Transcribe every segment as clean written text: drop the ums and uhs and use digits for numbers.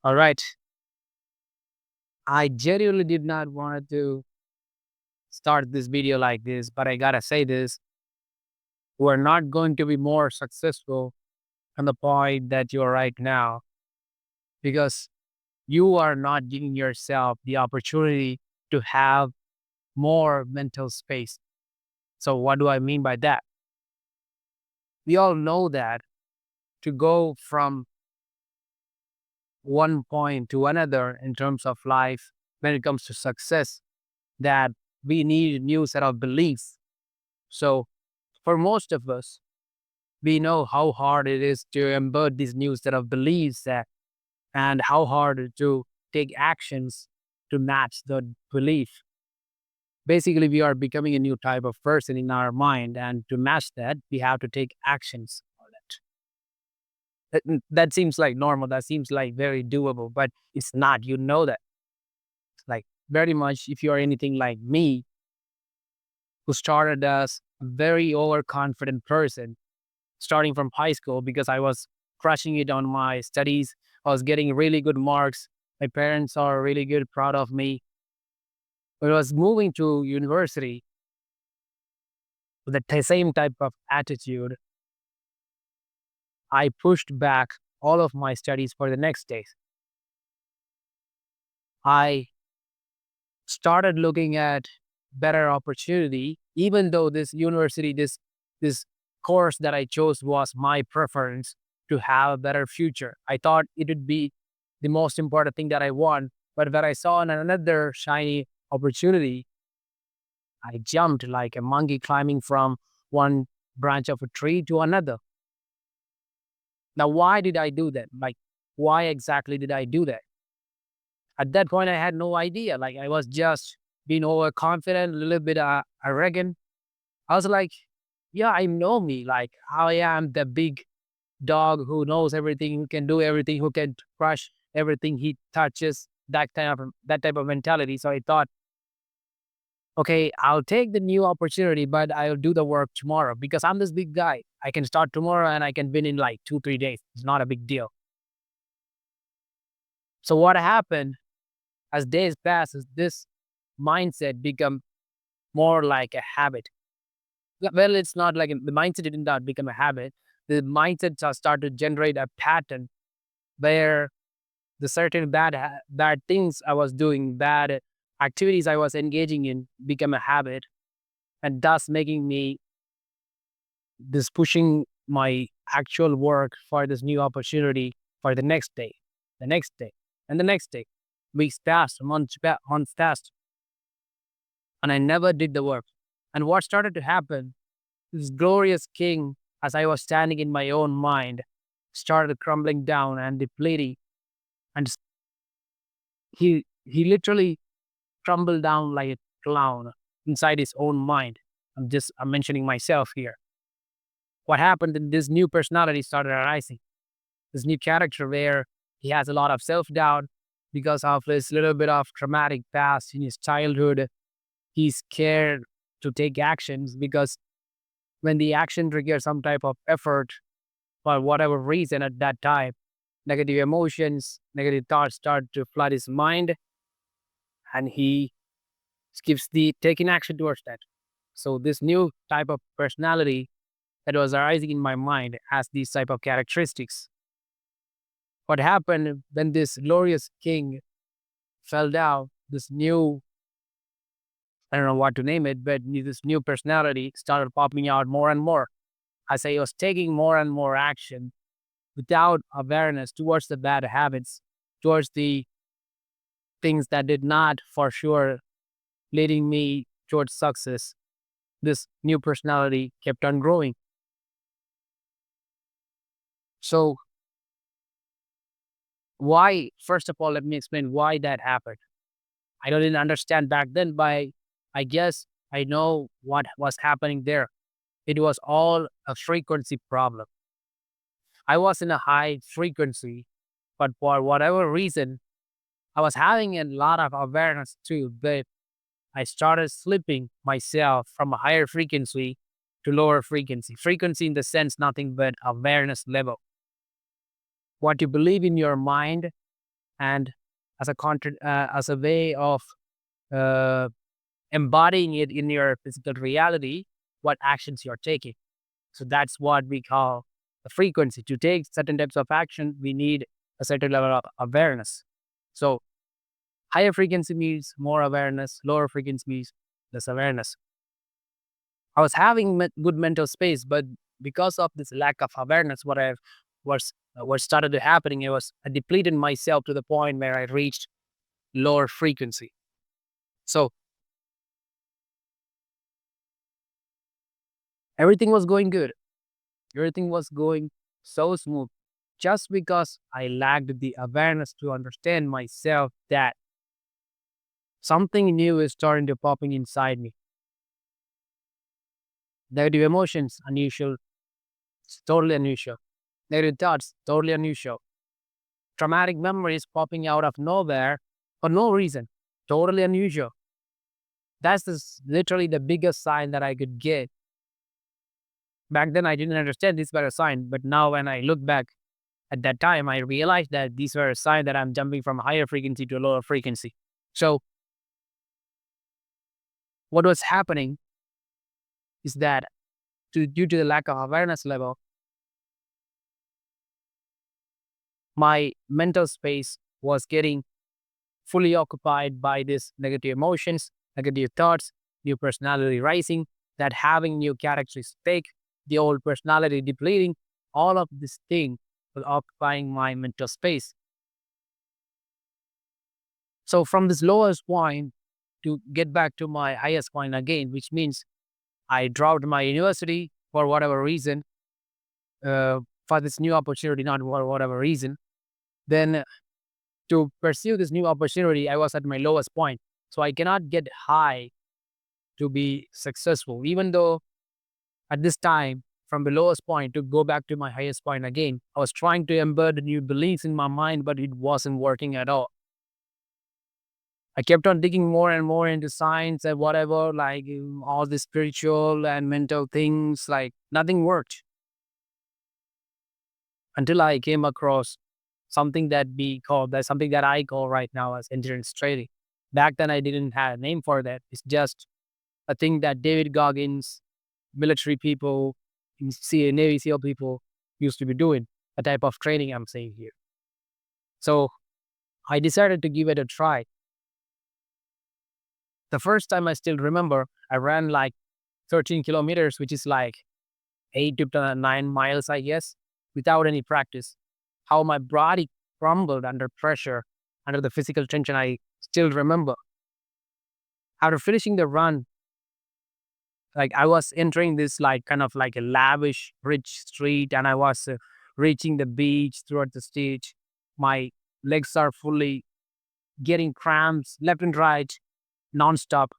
All right. I genuinely did not want to start this video like this, but I gotta say this. We're not going to be more successful on the point that you're right now because you are not giving yourself the opportunity to have more mental space. So, what do I mean by that? We all know that to go from one point to another in terms of life, when it comes to success, that we need a new set of beliefs. So, for most of us, we know how hard it is to embed this new set of beliefs and how hard it is to take actions to match the belief. Basically, we are becoming a new type of person in our mind, and to match that, we have to take actions on it. That seems like normal. That seems like very doable, but it's not. You know that. Like very much, if you are anything like me, who started as a very overconfident person starting from high school because I was crushing it on my studies. I was getting really good marks. My parents are really good, proud of me. When I was moving to university with the same type of attitude, I pushed back all of my studies for the next days. I started looking at better opportunity, even though this university, this course that I chose was my preference to have a better future. I thought it would be the most important thing that I want. But when I saw another shiny opportunity, I jumped like a monkey climbing from one branch of a tree to another. Now, why did I do that? Like, why exactly did I do that? At that point, I had no idea. Like, I was just being overconfident, a little bit arrogant. I was like, yeah, I know me. Like, I am the big dog who knows everything, who can do everything, who can crush everything he touches. That type of mentality. So I thought, okay, I'll take the new opportunity, but I'll do the work tomorrow because I'm this big guy. I can start tomorrow and I can win in like 2, 3 days. It's not a big deal. So what happened as days passed is this mindset become more like a habit. Well, it's not like the mindset did not become a habit. The mindset started to generate a pattern where the certain bad things I was doing, bad activities I was engaging in, become a habit, and thus making me this pushing my actual work for this new opportunity for the next day, the next day, and the next day. Weeks passed, months passed, and I never did the work. And what started to happen, this glorious king, as I was standing in my own mind, started crumbling down and depleting. And he literally crumbled down like a clown inside his own mind. I'm mentioning myself here. What happened? This new personality started arising. This new character where he has a lot of self doubt because of this little bit of traumatic past in his childhood. He's scared to take actions because when the action triggers some type of effort for whatever reason at that time, negative emotions, negative thoughts start to flood his mind and he skips the taking action towards that. So this new type of personality that was arising in my mind has these type of characteristics. What happened when this glorious king fell down, this new, I don't know what to name it, but this new personality started popping out more and more as I was taking more and more action without awareness towards the bad habits, towards the things that did not for sure leading me towards success. This new personality kept on growing. So why, first of all, let me explain why that happened. I didn't understand back then, but I guess I know what was happening there. It was all a frequency problem. I was in a high frequency, but for whatever reason, I was having a lot of awareness too, but I started slipping myself from a higher frequency to lower frequency. Frequency in the sense nothing but awareness level. What you believe in your mind and as a way of uh, embodying it in your physical reality, what actions you're taking. So that's what we call the frequency. To take certain types of action, we need a certain level of awareness. So higher frequency means more awareness, lower frequency means less awareness. I was having good mental space, but because of this lack of awareness, what started to happening, I depleted myself to the point where I reached lower frequency. So everything was going good. Everything was going so smooth, just because I lacked the awareness to understand myself that something new is starting to popping inside me. Negative emotions, unusual, it's totally unusual. Negative thoughts, totally unusual. Traumatic memories popping out of nowhere for no reason, totally unusual. Literally the biggest sign that I could get. Back then, I didn't understand this were a sign, but now when I look back at that time, I realized that these were a sign that I'm jumping from a higher frequency to a lower frequency. So what was happening is that due to the lack of awareness level, my mental space was getting fully occupied by these negative emotions, negative thoughts, new personality rising, that having new characteristics take, the old personality depleting, all of this thing was occupying my mental space. So from this lowest point to get back to my highest point again, which means I dropped my university for whatever reason, uh, for this new opportunity, not for whatever reason. Then to pursue this new opportunity, I was at my lowest point. So I cannot get high to be successful, even though at this time, from the lowest point to go back to my highest point again, I was trying to embed new beliefs in my mind, but it wasn't working at all. I kept on digging more and more into science and whatever, like all the spiritual and mental things, like nothing worked until I came across something that I call right now as endurance training. Back then, I didn't have a name for that. It's just a thing that David Goggins, military people, Navy SEAL people used to be doing, a type of training I'm saying here. So I decided to give it a try. The first time I still remember, I ran like 13 kilometers, which is like 8 to 9 miles, I guess, without any practice. How my body crumbled under pressure, under the physical tension, I still remember. After finishing the run, like I was entering this like kind of like a lavish, rich street, and I was reaching the beach throughout the stage. My legs are fully getting cramps left and right, nonstop.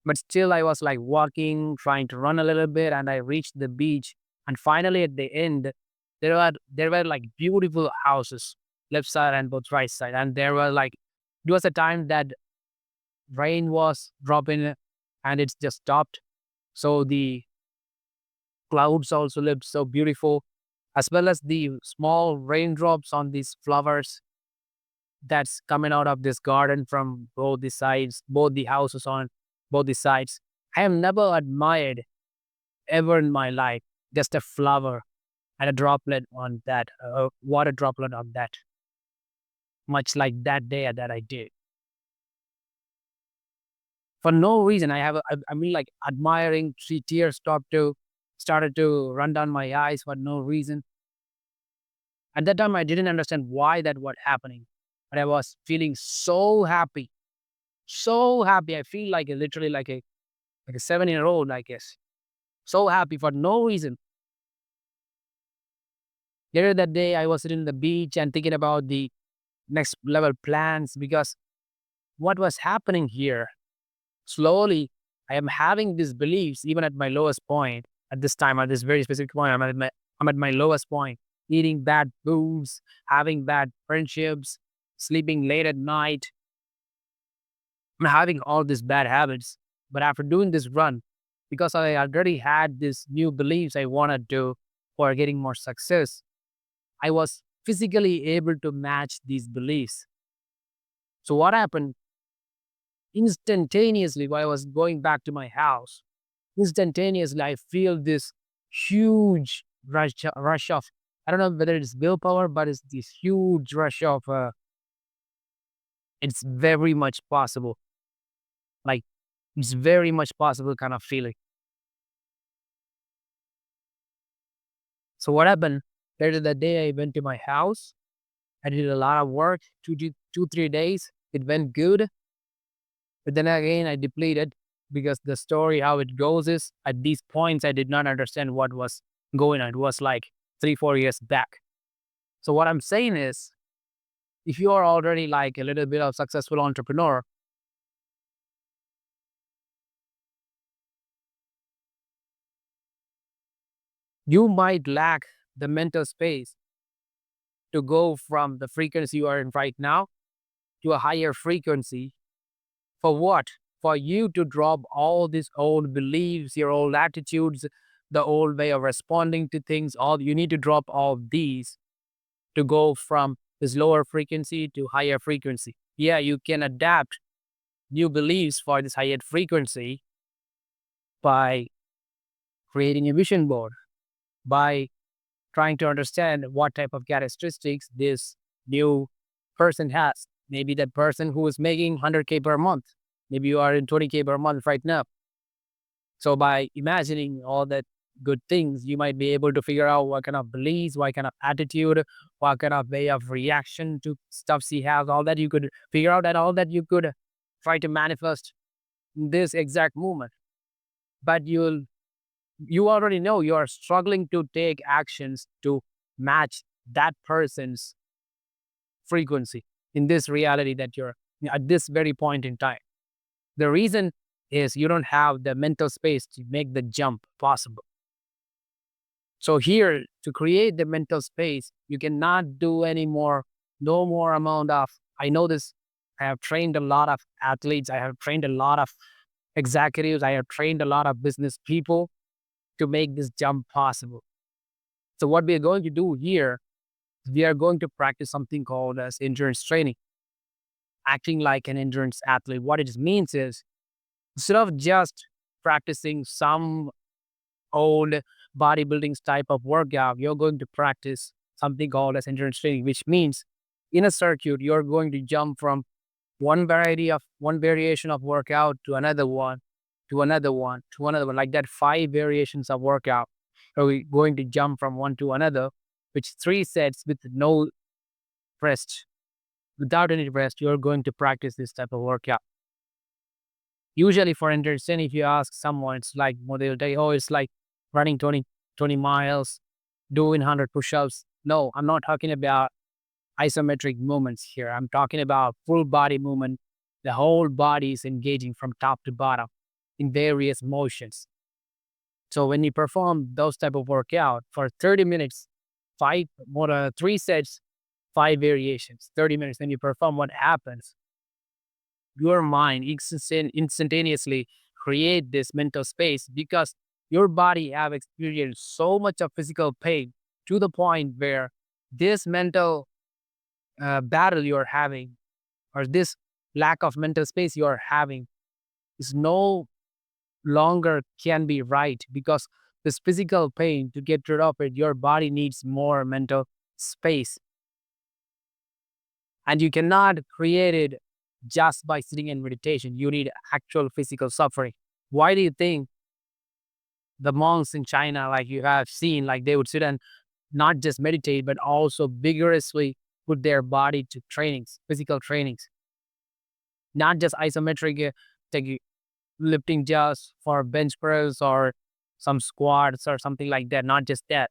But still, I was like walking, trying to run a little bit, and I reached the beach. And finally, at the end, there were like beautiful houses, left side and both right side. And there were like it was a time that rain was dropping, and it's just stopped. So the clouds also looked so beautiful, as well as the small raindrops on these flowers that's coming out of this garden from both the sides, both the houses on both the sides. I have never admired ever in my life just a flower and a droplet on that, water droplet on that, much like that day that I did. For no reason, I mean, like admiring, three tears started to run down my eyes for no reason. At that time, I didn't understand why that was happening, but I was feeling so happy, so happy. I feel like literally like a 7-year old, I guess. So happy for no reason. Later that day, I was sitting on the beach and thinking about the next level plans because what was happening here slowly, I am having these beliefs even at my lowest point. At this time, at this very specific point, I'm at my lowest point. Eating bad foods, having bad friendships, sleeping late at night. I'm having all these bad habits. But after doing this run, because I already had these new beliefs I wanted to for getting more success, I was physically able to match these beliefs. So what happened instantaneously while I was going back to my house? Instantaneously, I feel this huge rush of, I don't know whether it's willpower, but it's this huge rush of, it's very much possible. Like, it's very much possible kind of feeling. So what happened later that day, I went to my house. I did a lot of work, 3 days. It went good. But then again, I depleted because the story, how it goes is at these points, I did not understand what was going on. It was like 3, 4 years back. So what I'm saying is, if you are already like a little bit of successful entrepreneur, you might lack the mental space to go from the frequency you are in right now to a higher frequency. For what? For you to drop all these old beliefs, your old attitudes, the old way of responding to things. All you need to drop all these to go from this lower frequency to higher frequency. Yeah, you can adapt new beliefs for this higher frequency by creating a vision board, by trying to understand what type of characteristics this new person has. Maybe that person who is making 100K per month. Maybe you are in 20K per month right now. So by imagining all that good things, you might be able to figure out what kind of beliefs, what kind of attitude, what kind of way of reaction to stuff he has, all that you could figure out, and all that you could try to manifest in this exact moment. But you already know you are struggling to take actions to match that person's frequency in this reality that you're at this very point in time. The reason is you don't have the mental space to make the jump possible. So here, to create the mental space, you cannot do any more, no more amount of, I know this, I have trained a lot of athletes, I have trained a lot of executives, I have trained a lot of business people to make this jump possible. So what we are going to do here, we are going to practice something called as endurance training, acting like an endurance athlete. What it means is, instead of just practicing some old bodybuilding type of workout, you're going to practice something called as endurance training, which means in a circuit, you're going to jump from one variation of workout to another one, to another one, to another one, like that, 5 variations of workout. So we're going to jump from one to another, which 3 sets with no rest. Without any rest, you're going to practice this type of workout. Usually for endurance training, if you ask someone, it's like, well, they'll tell you, oh, it's like running 20 miles, doing 100 push-ups. No, I'm not talking about isometric movements here. I'm talking about full body movement. The whole body is engaging from top to bottom in various motions. So when you perform those type of workout for 30 minutes, 3 sets, 5 variations, 30 minutes, when you perform, what happens? Your mind instantaneously create this mental space because your body have experienced so much of physical pain to the point where this mental battle you're having, or this lack of mental space you're having, is no longer can be right, because this physical pain, to get rid of it, your body needs more mental space, and you cannot create it just by sitting in meditation. You need actual physical suffering. Why do you think the monks in China, like you have seen, like they would sit and not just meditate, but also vigorously put their body to trainings, physical trainings, not just isometric, like lifting just for bench press or some squats or something like that. Not just that.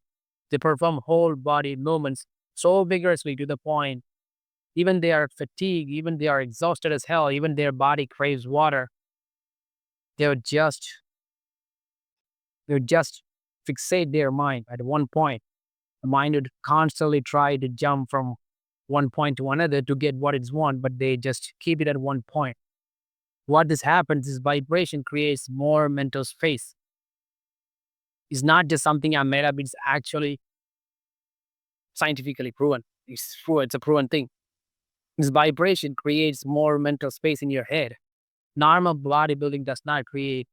They perform whole body movements so vigorously to the point, even they are fatigued, even they are exhausted as hell, even their body craves water. They'll just they'll just fixate their mind at one point. The mind would constantly try to jump from one point to another to get what it's want, but they just keep it at one point. What this happens is vibration creates more mental space. It's not just something I made up, it's actually scientifically proven. It's true, it's a proven thing. This vibration creates more mental space in your head. Normal bodybuilding does not create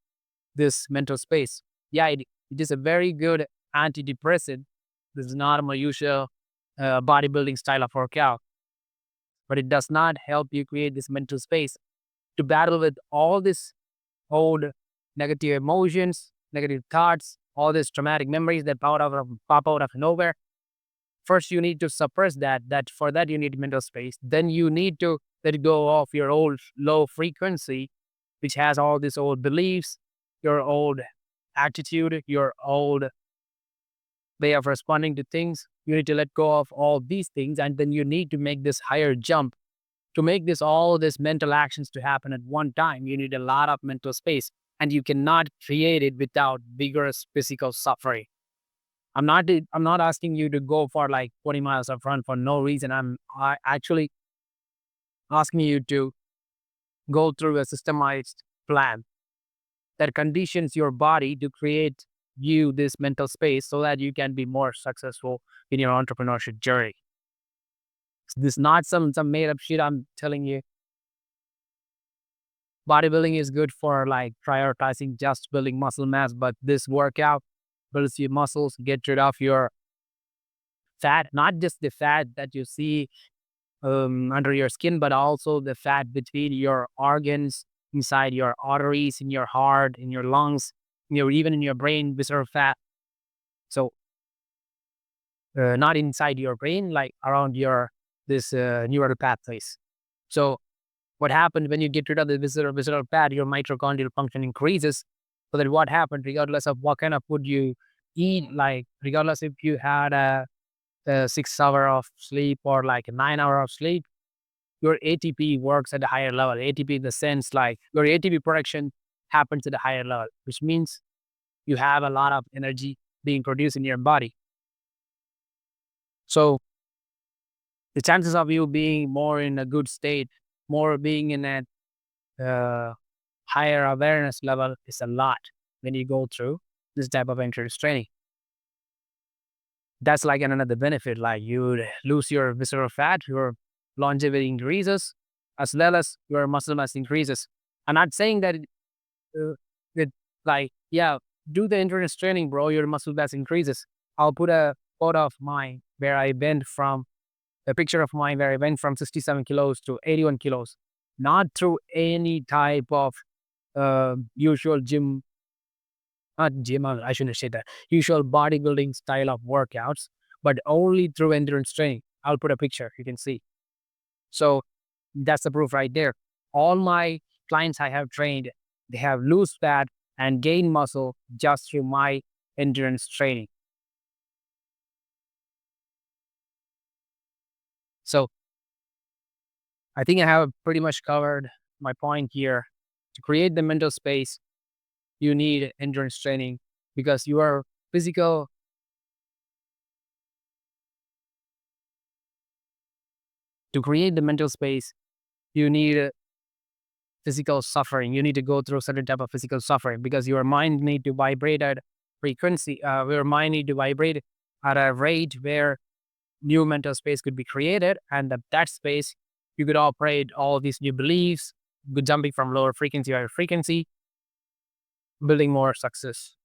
this mental space. Yeah, it is a very good antidepressant. This is not a usual bodybuilding style of workout, but it does not help you create this mental space to battle with all this old negative emotions, negative thoughts, all these traumatic memories that pop out of nowhere. First, you need to suppress that. That for that you need mental space. Then you need to let go of your old low frequency, which has all these old beliefs, your old attitude, your old way of responding to things. You need to let go of all these things, and then you need to make this higher jump. To make this all this mental actions to happen at one time, you need a lot of mental space, and you cannot create it without vigorous physical suffering. I'm not asking you to go for like 20 miles of run for no reason. Actually asking you to go through a systemized plan that conditions your body to create you this mental space so that you can be more successful in your entrepreneurship journey. This is not some made up shit I'm telling you. Bodybuilding is good for like prioritizing just building muscle mass, but this workout builds your muscles, get rid of your fat, not just the fat that you see under your skin, but also the fat between your organs, inside your arteries, in your heart, in your lungs, even in your brain, visceral fat. So not inside your brain, like around your this neural pathways. So what happened when you get rid of the visceral fat, your mitochondrial function increases. So that what happened, regardless of what kind of food you eat, like regardless if you had a 6 hour of sleep or like a 9 hour of sleep, your ATP works at a higher level. ATP in the sense like your ATP production happens at a higher level, which means you have a lot of energy being produced in your body. So the chances of you being more in a good state, more being in a uh, higher awareness level is a lot when you go through this type of endurance training. That's like another benefit. Like you lose your visceral fat, your longevity increases, as well as your muscle mass increases. I'm not saying that uh, it like, yeah, do the endurance training, bro. Your muscle mass increases. I'll put a photo of mine where I went from a picture of mine where I went from 67 kilos to 81 kilos, not through any type of usual gym, not gym, I shouldn't say that, usual bodybuilding style of workouts, but only through endurance training. I'll put a picture, you can see. So that's the proof right there. All my clients I have trained, they have lose fat and gain muscle just through my endurance training. So I think I have pretty much covered my point here. To create the mental space, you need endurance training because you are physical. To create the mental space, you need physical suffering. You need to go through certain type of physical suffering because your mind need to vibrate at frequency. Your mind need to vibrate at a rate where new mental space could be created, and that space you could operate all these new beliefs, jumping from lower frequency to higher frequency, building more success.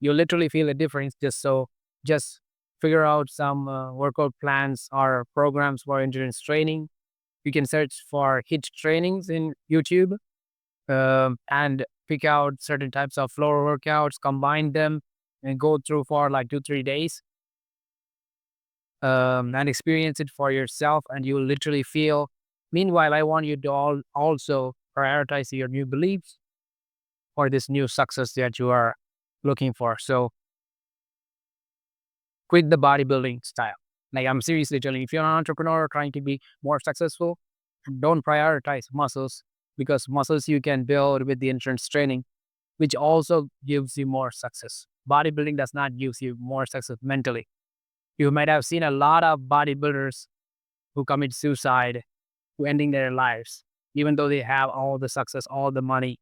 You literally feel a difference. Just figure out some workout plans or programs for endurance training. You can search for HIT trainings in YouTube and pick out certain types of floor workouts, combine them, and go through for like 2 3 days and experience it for yourself, and you will literally feel. Meanwhile, I want you to also prioritize your new beliefs or this new success that you are looking for. So quit the bodybuilding style. Like I'm seriously telling you, if you're an entrepreneur trying to be more successful, don't prioritize muscles because muscles you can build with the endurance training, which also gives you more success. Bodybuilding does not give you more success mentally. You might have seen a lot of bodybuilders who commit suicide, who ending their lives, even though they have all the success, all the money,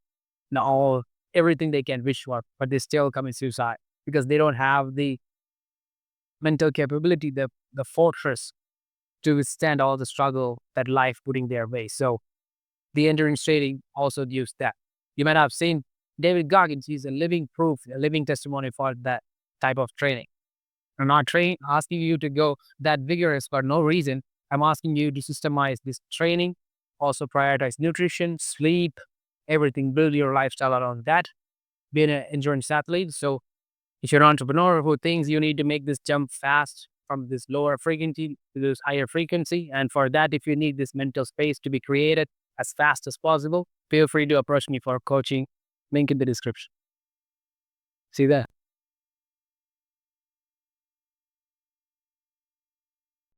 and all everything they can wish for, but they still commit suicide because they don't have the mental capability, the fortress to withstand all the struggle that life put in their way. So the endurance training also used that. You might have seen David Goggins. He's a living proof, a living testimony for that type of training. I'm not asking you to go that vigorous for no reason. I'm asking you to systemize this training, also prioritize nutrition, sleep, everything, build your lifestyle around that, be an endurance athlete. So if you're an entrepreneur who thinks you need to make this jump fast from this lower frequency to this higher frequency, and for that, if you need this mental space to be created as fast as possible, feel free to approach me for coaching. Link in the description. See that.